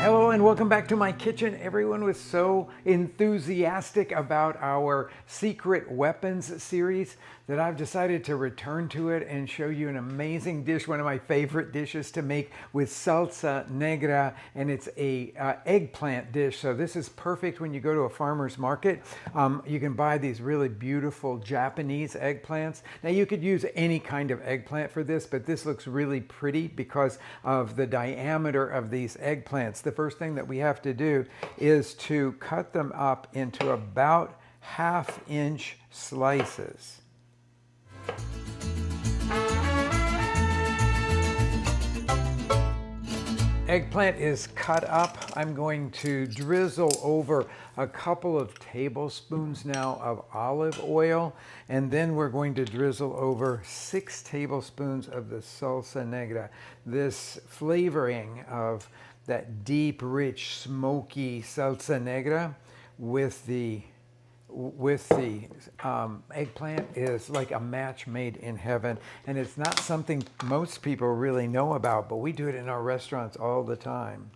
Hello and welcome back to my kitchen. Everyone was so enthusiastic about our secret weapons series that I've decided to return to it and show you an amazing dish, one of my favorite dishes to make with salsa negra, and it's a eggplant dish. So this is perfect when you go to a farmer's market. You can buy these really beautiful Japanese eggplants. Now you could use any kind of eggplant for this, but this looks really pretty because of the diameter of these eggplants. The first thing that we have to do is to cut them up into about 1/2 inch slices. Eggplant is cut up. I'm going to drizzle over a couple of tablespoons now of olive oil, and then we're going to drizzle over 6 tablespoons of the salsa negra. This flavoring of that deep, rich, smoky salsa negra with the eggplant is like a match made in heaven, and it's not something most people really know about, but we do it in our restaurants all the time.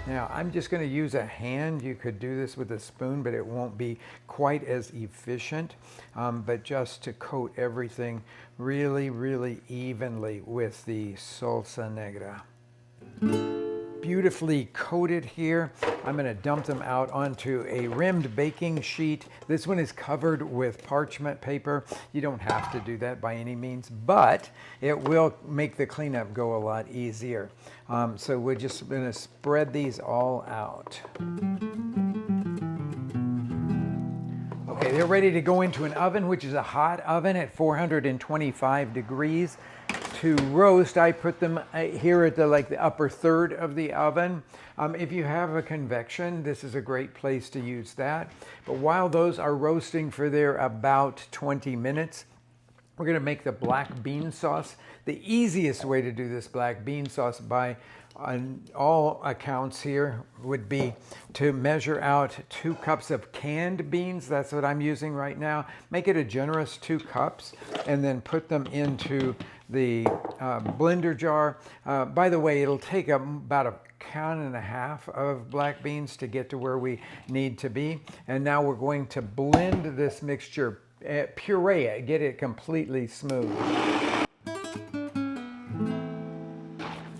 Now I'm just going to use a hand. You could do this with a spoon, but it won't be quite as efficient, but just to coat everything really, really evenly with the salsa negra. Beautifully coated here. I'm going to dump them out onto a rimmed baking sheet. This one is covered with parchment paper. You don't have to do that by any means, but it will make the cleanup go a lot easier. So we're just going to spread these all out. Okay, they're ready to go into an oven, which is a hot oven at 425 degrees. To roast, I put them here at the upper third of the oven. If you have a convection, this is a great place to use that. But while those are roasting for their about 20 minutes, we're going to make the black bean sauce. The easiest way to do this black bean sauce, by on all accounts here, would be to measure out 2 cups of canned beans. That's what I'm using right now. Make it a generous 2 cups and then put them into the blender jar. By the way, it'll take about a pound and a half of black beans to get to where we need to be. And now we're going to blend this mixture, puree it, get it completely smooth.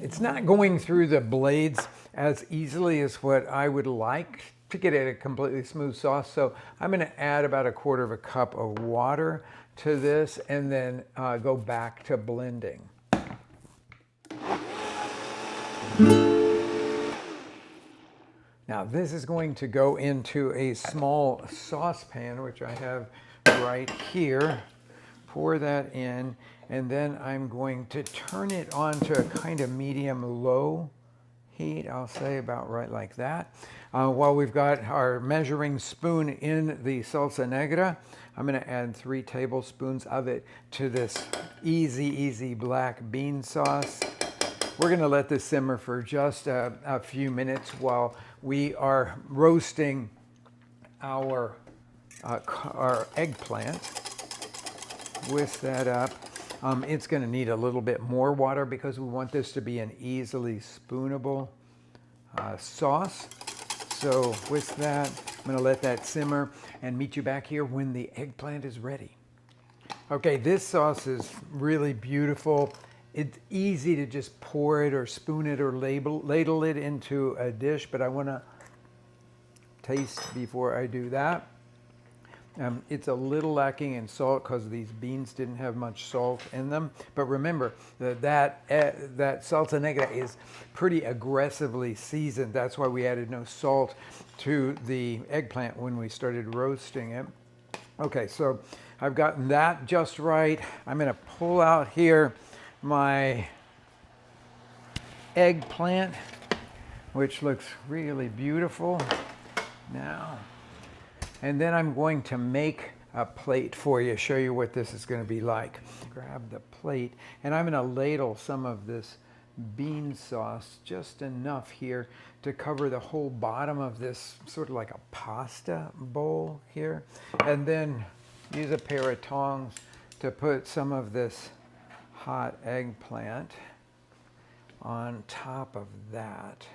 It's not going through the blades as easily as what I would like to get it a completely smooth sauce. So I'm going to add about 1/4 cup of water to this and then go back to blending. Now this is going to go into a small saucepan, which I have right here. Pour that in, and then I'm going to turn it on to a kind of medium-low heat. I'll say about right like that. While we've got our measuring spoon in the salsa negra, I'm going to add 3 tablespoons of it to this easy black bean sauce. We're going to let this simmer for just a few minutes while we are roasting our eggplant. Whisk that up. It's going to need a little bit more water because we want this to be an easily spoonable sauce. So with that, I'm going to let that simmer and meet you back here when the eggplant is ready. Okay, this sauce is really beautiful. It's easy to just pour it or spoon it or ladle it into a dish, but I want to taste before I do that. It's a little lacking in salt because these beans didn't have much salt in them. But remember that salsa negra is pretty aggressively seasoned. That's why we added no salt to the eggplant when we started roasting it. Okay, so I've gotten that just right. I'm going to pull out here my eggplant, which looks really beautiful now. And then I'm going to make a plate for you, show you what this is going to be like. Grab the plate, and I'm going to ladle some of this bean sauce, just enough here to cover the whole bottom of this, sort of like a pasta bowl here. And then use a pair of tongs to put some of this hot eggplant on top of that.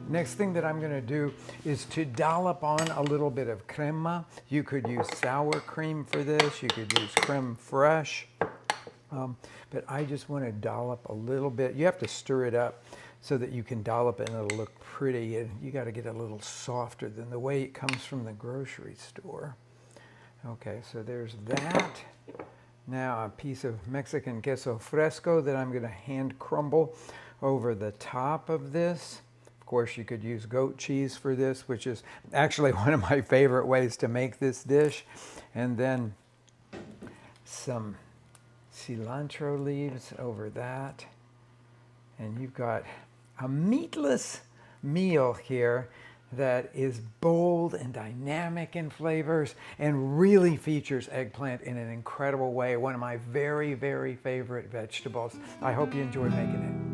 Next thing that I'm going to do is to dollop on a little bit of crema. You could use sour cream for this. You could use creme fraiche. But I just want to dollop a little bit. You have to stir it up so that you can dollop it and it'll look pretty. And you got to get a little softer than the way it comes from the grocery store. Okay, so there's that. Now a piece of Mexican queso fresco that I'm going to hand crumble over the top of this. Of course, you could use goat cheese for this, which is actually one of my favorite ways to make this dish. And then some cilantro leaves over that. And you've got a meatless meal here that is bold and dynamic in flavors and really features eggplant in an incredible way. One of my very, very favorite vegetables. I hope you enjoy making it.